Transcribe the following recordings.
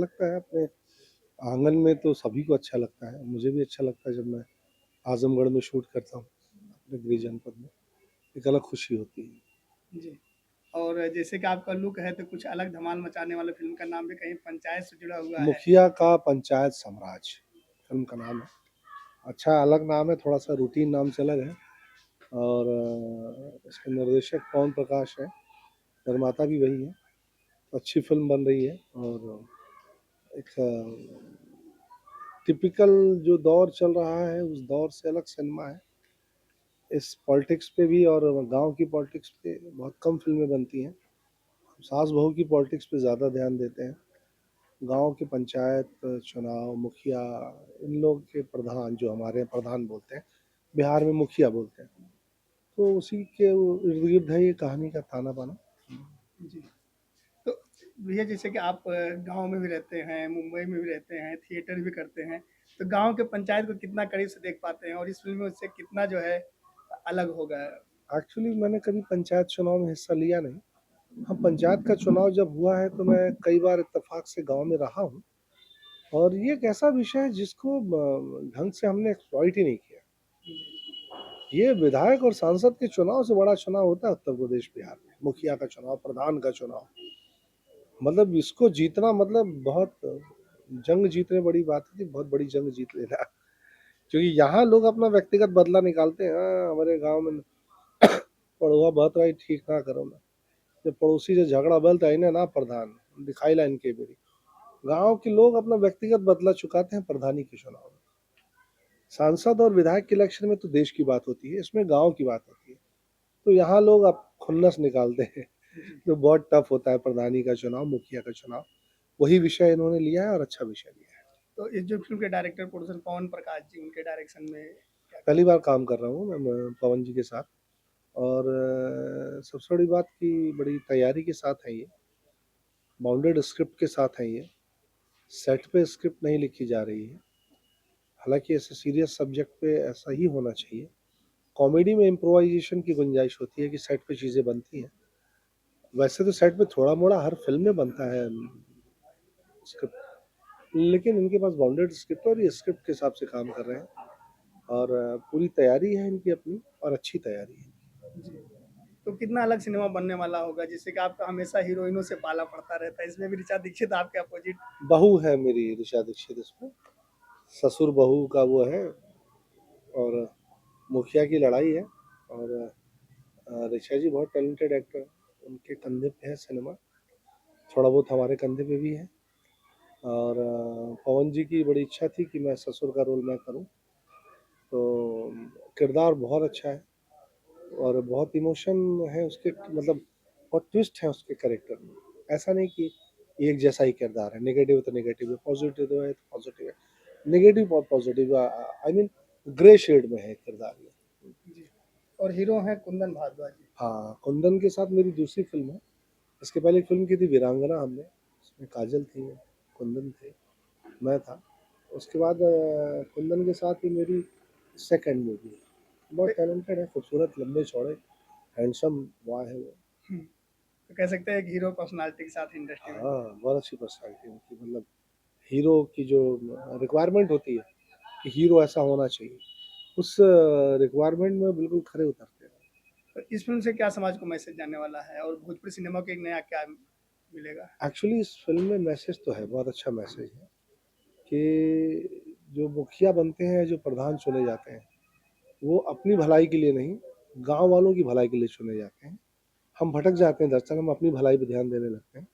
लगता है अपने आंगन में, तो सभी को अच्छा लगता है। मुझे भी अच्छा लगता है जब मैं आज़मगढ़ में शूट करता हूँ, अपने गृह जनपद में। एक अलग खुशी होती है। जी। और जैसे कि आपका लुक है तो कुछ अलग धमाल मचाने वाले फ़िल्म का नाम भी कहीं पंचायत से जुड़ा हुआ है। मुखिया का पंचायत साम्राज्य फ़िल्म का नाम है। अच्छा अलग नाम है, थोड़ा-सा रूटीन नाम से अलग है। और इसके निर्देशक पवन प्रकाश हैं, निर्माता भी वही हैं। तो अच्छी फ़िल्म बन रही है और एक टिपिकल जो दौर चल रहा है, उस दौर से अलग सिनेमा है। इस पॉलिटिक्स पे भी और गाँव की पॉलिटिक्स पे बहुत कम फ़िल्में बनती हैं। सास-बहू की पॉलिटिक्स पे ज़्यादा ध्यान देते हैं। गाँव के पंचायत चुनाव, मुखिया, इन लोग के प्रधान जो हमारे यहाँ प्रधान बोलते हैं, बिहार में मुखिया बोलते हैं। तो उसी के इर्द-गिर्द है ये कहानी का ताना-बाना। जी। तो भैया जैसे कि आप गाँव में भी रहते हैं, मुंबई में भी रहते हैं, थिएटर भी करते हैं, तो गाँव के पंचायत को कितना करीब से देख पाते हैं और इस फ़िल्म में उससे कितना जो है अलग हो गया है? एक्चुअली मैंने कभी पंचायत चुनाव में हिस्सा लिया नहीं। हाँ, पंचायत का चुनाव जब हुआ है तो मैं कई बार इत्तेफ़ाक से गाँव में रहा हूँ और ये एक ऐसा विषय है जिसको ढंग से हमने एक्सप्लॉइट ही नहीं किया। ये विधायक और सांसद के चुनाव से बड़ा चुनाव होता है उत्तर प्रदेश, बिहार में। मुखिया का चुनाव, प्रधान का चुनाव। मतलब इसको जीतना मतलब बहुत जंग जीतने बड़ी बात होती है, बहुत बड़ी जंग जीत लेना। क्योंकि यहाँ लोग अपना व्यक्तिगत बदला निकालते हैं, हाँ, हमारे गाँव में पड़ोआ बहुत रही ठीक ना करो ना। जब पड़ोसी से झगड़ा बलता है ना प्रधान, दिखाइला इनके बेरी। गाँव के लोग अपना व्यक्तिगत बदला चुकाते हैं प्रधानी के चुनाव में। सांसद और विधायक के इलेक्शन में तो देश की बात होती है, इसमें गाँव की बात होती है। तो यहाँ लोग अब खुन्नस निकालते हैं। जी। तो बहुत टफ होता है प्रधानी का चुनाव, मुखिया का चुनाव। वही विषय इन्होंने लिया है और अच्छा विषय लिया है। तो इस जो फ़िल्म के डायरेक्टर प्रोड्यूसर पवन प्रकाश जी, उनके डायरेक्शन में क्या पहली कहेंगे? बार काम कर रहा हूँ मैं पवन जी के साथ और सबसे बड़ी बात कि बड़ी तैयारी के साथ है ये, बाउंडेड स्क्रिप्ट के साथ है ये। सेट पे स्क्रिप्ट नहीं लिखी जा रही है। हालाँकि ऐसे सीरियस सब्जेक्ट पे ऐसा ही होना चाहिए। कॉमेडी में इम्प्रोवाइज़ेशन की गुंजाइश होती है कि सेट पे चीज़ें बनती हैं। वैसे तो सेट पे थोड़ा-मोड़ा हर फ़िल्म में बनता है स्क्रिप्ट, लेकिन इनके पास बाउंडेड स्क्रिप्ट है और ये स्क्रिप्ट के हिसाब से काम कर रहे हैं और पूरी तैयारी है इनकी अपनी और अच्छी तैयारी है। जी। तो कितना अलग सिनेमा बनने वाला होगा जिससे कि आपका हमेशा हीरोइनों से पाला पड़ता रहता है, इसमें भी ऋचा दीक्षित आपके अपोज़िट। बहू है मेरी ऋचा दीक्षित इसमें, ससुर-बहू का वो है और मुखिया की लड़ाई है और ऋचा जी बहुत टैलेंटेड एक्टर हैं। उनके कंधे पे है सिनेमा, थोड़ा बहुत हमारे कंधे पे भी है और पवन जी की बड़ी इच्छा थी कि मैं ससुर का रोल मैं करूँ, तो किरदार बहुत अच्छा है और बहुत इमोशन है उसके, मतलब बहुत ट्विस्ट है उसके कैरेक्टर में। ऐसा नहीं कि एक जैसा ही किरदार है, नेगेटिव तो नेगेटिव है, पॉजिटिव है तो पॉजिटिव है। नेगेटिव और positive I mean grey shade में है किरदार ये। जी। और हीरो हैं कुंदन भारद्वाज जी। हाँ, कुंदन के साथ मेरी दूसरी फ़िल्म है। इसके पहले एक फ़िल्म की थी वीरांगना हमने, उसमें काजल थी, कुंदन थे, मैं था। उसके बाद कुंदन के साथ ही मेरी सेकंड मूवी है। बहुत तो टैलेंटेड है, खूबसूरत, लंबे-चौड़े, हैंडसम बॉय है वो। हुँ, तो कह सकते हैं एक हीरो पर्सनैलिटी के साथ इंडस्ट्री में। हाँ, बहुत अच्छी पर्सनैलिटी है उनकी, मतलब हीरो की जो रिक्वायरमेंट होती है कि हीरो ऐसा होना चाहिए, उस रिक्वायरमेंट में बिल्कुल खरे उतरते हैं। तो इस फ़िल्म से क्या समाज को मैसेज जाने वाला है और भोजपुरी सिनेमा को एक नया क्या मिलेगा? एक्चुअली इस फ़िल्म में मैसेज तो है, बहुत अच्छा मैसेज है कि जो मुखिया बनते हैं, जो प्रधान चुने जाते हैं, वो अपनी भलाई के लिए नहीं, गाँव वालों की भलाई के लिए चुने जाते हैं। हम भटक जाते हैं दरअसल, हम अपनी भलाई पे ध्यान देने लगते हैं।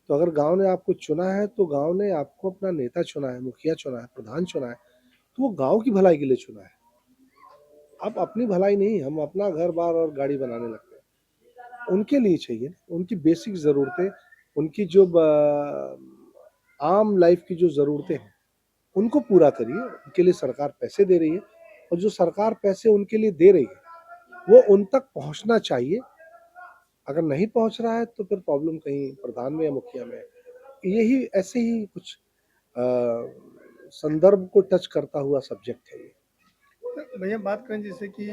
तो अगर गाँव ने आपको चुना है, तो गाँव ने आपको अपना नेता चुना है, मुखिया चुना है, प्रधान चुना है, तो वो गाँव की भलाई के लिए चुना है। अब अपनी भलाई नहीं, हम अपना घर-बार और गाड़ी बनाने लगते हैं। उनके लिए चाहिए ना, उनकी बेसिक ज़रूरतें, उनकी जो आम लाइफ़ की जो ज़रूरतें हैं, उनको पूरा करिए। उनके लिए सरकार पैसे दे रही है और जो सरकार पैसे उनके लिए दे रही है, वो उन तक पहुँचना चाहिए। अगर नहीं पहुँच रहा है, तो फिर प्रॉब्लम कहीं प्रधान में या मुखिया में है। यही ऐसे ही कुछ अ, संदर्भ को टच करता हुआ सब्जेक्ट है ये। तो भैया बात करें जैसे कि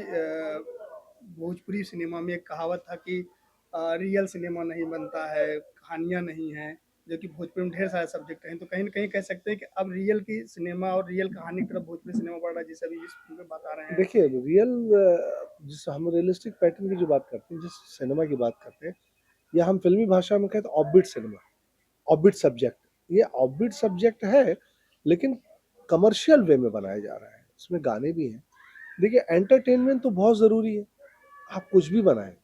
भोजपुरी सिनेमा में एक कहावत था कि रियल सिनेमा नहीं बनता है, कहानियाँ नहीं हैं, जो कि भोजपुरी में ढेर सारे सब्जेक्ट हैं, तो कहीं न कहीं कह सकते हैं कि अब रियल की सिनेमा और रियल कहानी की तरफ भोजपुरी सिनेमा बढ़ रहा है, जैसे अभी इस फ़िल्म में बता रहे हैं। देखिए रियल जिस हम रियलिस्टिक पैटर्न की जो बात करते हैं, जिस सिनेमा की बात करते हैं, या हम फ़िल्मी भाषा में कहें तो ऑफबीट सिनेमा, ऑफबीट सब्जेक्ट। ये ऑफबीट सब्जेक्ट है, लेकिन कमर्शियल वे में बनाया जा रहा है। इसमें गाने भी हैं। देखिए एंटरटेनमेंट तो बहुत ज़रूरी है। आप कुछ भी बनाएँ,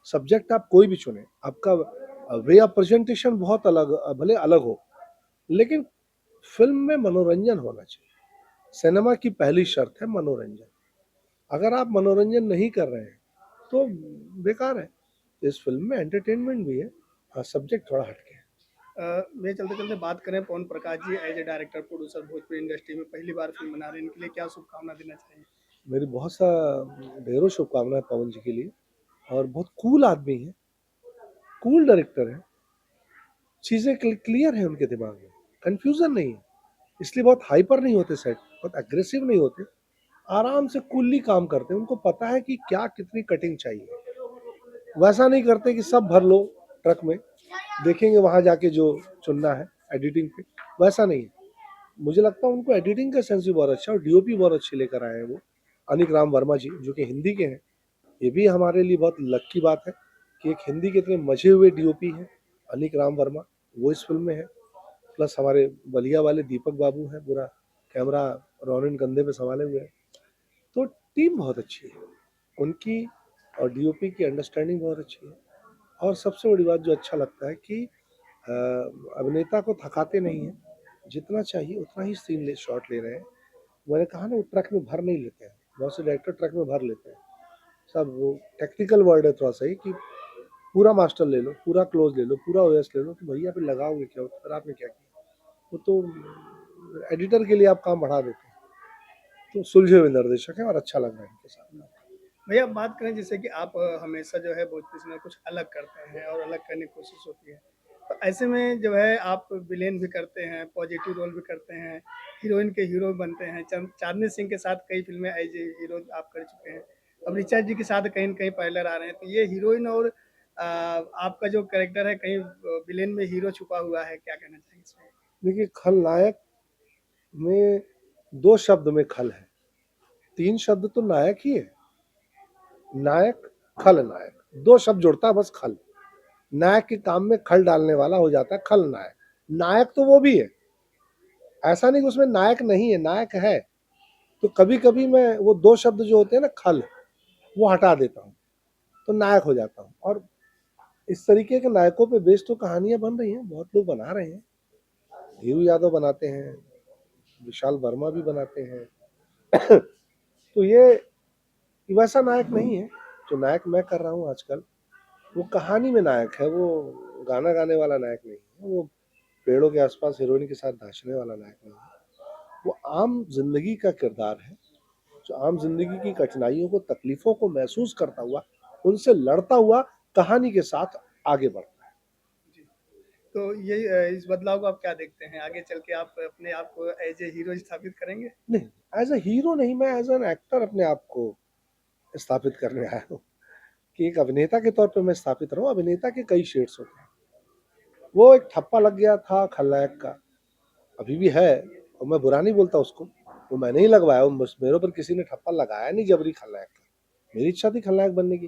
सब्जेक्ट आप कोई भी चुनें, आपका वे ऑफ प्रेजेंटेशन बहुत अलग भले अलग हो, लेकिन फ़िल्म में मनोरंजन होना चाहिए। सिनेमा की पहली शर्त है मनोरंजन। अगर आप मनोरंजन नहीं कर रहे हैं, तो बेकार है। इस फ़िल्म में एंटरटेनमेंट भी है। हाँ, सब्जेक्ट थोड़ा हट के है। भैया चलते-चलते बात करें Pawan Prakash ji as a director, producer Bhojpuri industry में पहली बार फ़िल्म बना रहे हैं, इनके लिए क्या शुभकामना देना चाहेंगे? मेरी बहुत सा ढेरों शुभकामनाएँ पवन जी के लिए, और बहुत कूल आदमी हैं, कूल डायरेक्टर हैं। चीज़ें क्लियर हैं उनके दिमाग में, कन्फ्यूज़न नहीं है। इसलिए बहुत हाइपर नहीं होते सेट, बहुत एग्रेसिव नहीं होते, आराम से कूली काम करते हैं। उनको पता है कि क्या कितनी कटिंग चाहिए। वैसा नहीं करते कि सब भर लो ट्रक में, देखेंगे वहाँ जाके जो चुनना है एडिटिंग पे, वैसा नहीं है। मुझे लगता है उनको एडिटिंग का सेंस भी बहुत अच्छा और डीओपी बहुत अच्छी लेकर आए हैं वो, अनिक राम वर्मा जी, जो कि हिंदी के हैं। ये भी हमारे लिए बहुत लक की बात है कि एक हिंदी के इतने मजे हुए डीओपी हैं, अनिक राम वर्मा, वो इस फ़िल्म में है। प्लस हमारे बलिया वाले दीपक बाबू हैं, पूरा कैमरा रोनिन कंधे पे सँभाले हुए हैं। तो टीम बहुत अच्छी है उनकी, और डीओपी की अंडरस्टैंडिंग बहुत अच्छी है। और सबसे बड़ी बात जो अच्छा लगता है कि अभिनेता को थकाते नहीं हैं, जितना चाहिए उतना ही सीन शॉट ले रहे हैं। मैंने कहा ना, वो ट्रक में भर नहीं लेते हैं, बहुत से डायरेक्टर ट्रक में भर लेते हैं। सब वो टेक्निकल वर्ड है थोड़ा सा ही, कि पूरा मास्टर ले लो, पूरा क्लोज ले लो, पूरा ओएस ले लो, तो भैया फिर लगाओगे क्या, फिर आपने क्या किया। वो तो एडिटर के लिए आप काम बढ़ा देते हैं। तो सुलझे हुए निर्देशक हैं और अच्छा लग रहा है इनके साथ। भैया बात करें जैसे कि आप हमेशा जो है भोजपुरी सिनेमा कुछ अलग करते हैं और अलग करने की कोशिश होती है। तो ऐसे में जो है आप विलेन भी करते हैं, पॉजिटिव रोल भी करते हैं, हीरोइन के हीरो बनते हैं। चांदनी सिंह के साथ कई फ़िल्में एज़ ए हीरो आप कर चुके हैं। अब ऋचा जी के साथ कहीं न कहीं पैरेलल आ रहे हैं। तो ये हीरोइन और आपका जो कैरेक्टर है कहीं विलेन में हीरो छुपा हुआ है, क्या कहना चाहेंगे इसमें? देखिए खलनायक में 2 शब्द में खल है, 3 शब्द तो नायक ही है। नायक, खलनायक, 2 शब्द जुड़ता है बस खल। नायक के काम में खल डालने वाला हो जाता है खलनायक। नायक तो वो भी है, ऐसा नहीं कि उसमें नायक नहीं है, नायक है। तो कभी-कभी मैं वो 2 शब्द जो होते हैं ना खल, वो हटा देता हूँ, तो नायक हो जाता हूँ। और इस तरीके के नायकों पे बेस्ड तो कहानियाँ बन रही हैं, बहुत लोग बना रहे हैं। धीरू यादव बनाते हैं, विशाल वर्मा भी बनाते हैं। तो ये वैसा नायक नहीं है, जो नायक मैं कर रहा हूँ आजकल, वो कहानी में नायक है, वो गाना गाने वाला नायक नहीं है, वो पेड़ों के आसपास हीरोइन के साथ नाचने वाला नायक नहीं है। वो आम ज़िंदगी का किरदार है, जो आम ज़िंदगी की कठिनाइयों को, तकलीफ़ों को महसूस करता हुआ, उनसे लड़ता हुआ कहानी के साथ आगे बढ़ता है। जी। तो ये इस बदलाव को आप क्या देखते हैं? आगे चल के आप अपने आप को एज़ ए हीरो स्थापित करेंगे? नहीं, एज़ अ हीरो नहीं, मैं एज़ एन एक्टर अपने आप को स्थापित करने आया हूँ, कि एक अभिनेता के तौर पे मैं स्थापित रहूँ। अभिनेता के कई शेड्स होते हैं। वो एक ठप्पा लग गया था खलनायक का, अभी भी है, और मैं बुरा नहीं बोलता उसको, वो मैंने ही लगवाया, वो मेरे ऊपर किसी ने ठप्पा लगाया नहीं जबरी खलनायक का। मेरी इच्छा थी खलनायक बनने की।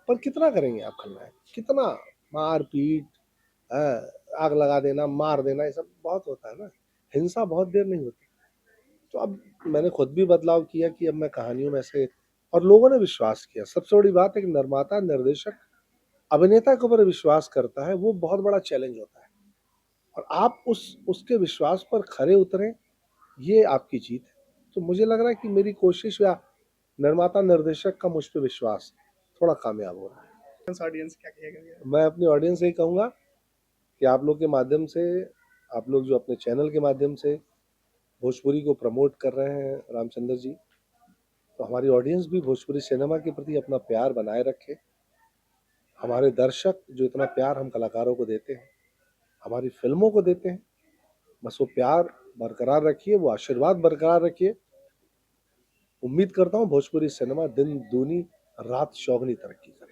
पर कितना करेंगे आप खलनायक, कितना मार-पीट, आग लगा देना, मार देना, ये सब बहुत होता है ना, हिंसा बहुत देर नहीं होती। तो अब मैंने खुद भी बदलाव किया कि अब मैं कहानियों में से, और लोगों ने विश्वास किया। सबसे बड़ी बात है कि निर्माता, निर्देशक अभिनेता के ऊपर विश्वास करता है, वो बहुत बड़ा चैलेंज होता है, और आप उसके विश्वास पर खरे उतरें, ये आपकी जीत है। तो मुझे लग रहा है कि मेरी कोशिश या निर्माता निर्देशक का मुझ पे विश्वास थोड़ा कामयाब हो रहा है। ऑडियंस क्या कहेगा भैया? मैं अपनी ऑडियंस से ही कहूँगा कि आप लोग के माध्यम से, आप लोग जो अपने चैनल के माध्यम से भोजपुरी को प्रमोट कर रहे हैं रामचंद्र जी, तो हमारी ऑडियंस भी भोजपुरी सिनेमा के प्रति अपना प्यार बनाए रखे। हमारे दर्शक जो इतना प्यार हम कलाकारों को देते हैं, हमारी फिल्मों को देते हैं, बस वो प्यार बरकरार रखिए, वो आशीर्वाद बरकरार रखिए। उम्मीद करता हूँ भोजपुरी सिनेमा दिन दूनी रात चौगुनी तरक्की करे।